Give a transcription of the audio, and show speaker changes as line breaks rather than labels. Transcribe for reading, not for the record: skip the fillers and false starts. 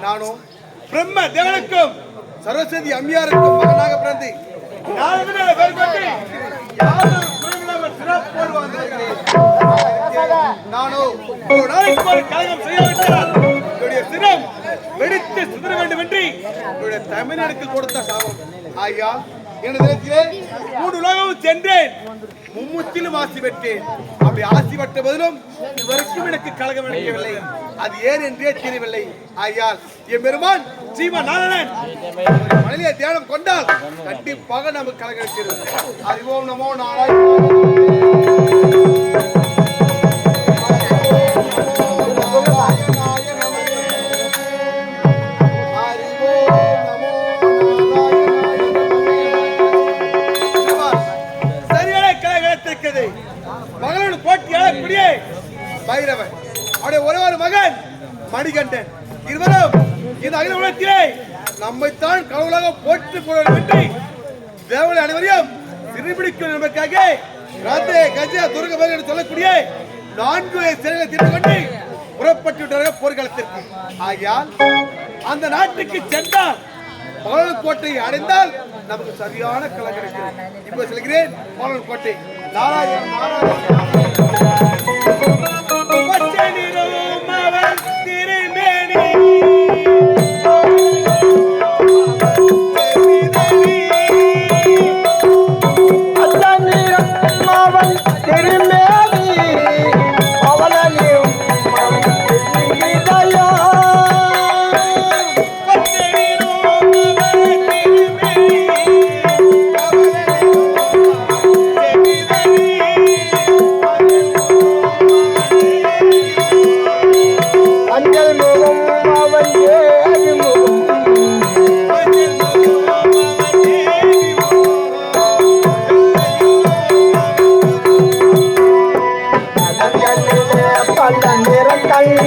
நானும் பிரம்ம தேவனுக்கும் சரஸ்வதி அம்மையாருக்கும் மகனாக பிறந்து நானும் ஒரு நாளைக்கு ஒரு கழகம் செய்யாவிட்டால் என்னுடைய சிரம் வெடித்து சிதற வேண்டும் என்று என்னுடைய தமிழ்நாடுக்கு கொடுத்த சாபம். ஐயா எனது தினத்திலே 3 உலகம் சென்றேன், மும்முத்திலும் ஆசி பெற்றேன். அப்படி ஆசி பெற்ற போதிலும் இதுவரைக்கும் எனக்கு கழகம் அளிக்கவில்லை. அது ஏன் என்றே தெரியவில்லை. ஆகையால் என் பெருமான் ஜீவநாதன் மனதிலே தியானம் கொண்டால் கண்டிப்பாக நமக்கு கழகம் அளிக்கிறது. அறிவோம் நமோ மகளோடு போட்டியாளக்கூடிய பைரவன், அவருடைய ஒரே ஒரு மகன் மணிகண்டன், இருவரும் இந்த அகில உலகத்திலே நம்மைத்தான் கடவுளாக போற்றிக் கொள்ள வேண்டும் என்று தேவனை அனைவரையும் சிறுபிடிக்கும் என்பதற்காக ராத்தே கஜ துர்கபதி என்று சொல்லக்கூடிய 4 சிறைகளை தீர்த்து கொண்டு புறப்பட்டு விட்டார்கள் போர்க்களத்திற்கு. ஆகையால் அந்த நாட்டுக்கு சென்றால் கோட்டை அடைந்தால் நமக்கு சரியான கலை கிடைக்கும். இப்ப சொல்கிறேன், கோட்டை நாராயண
கண்ணு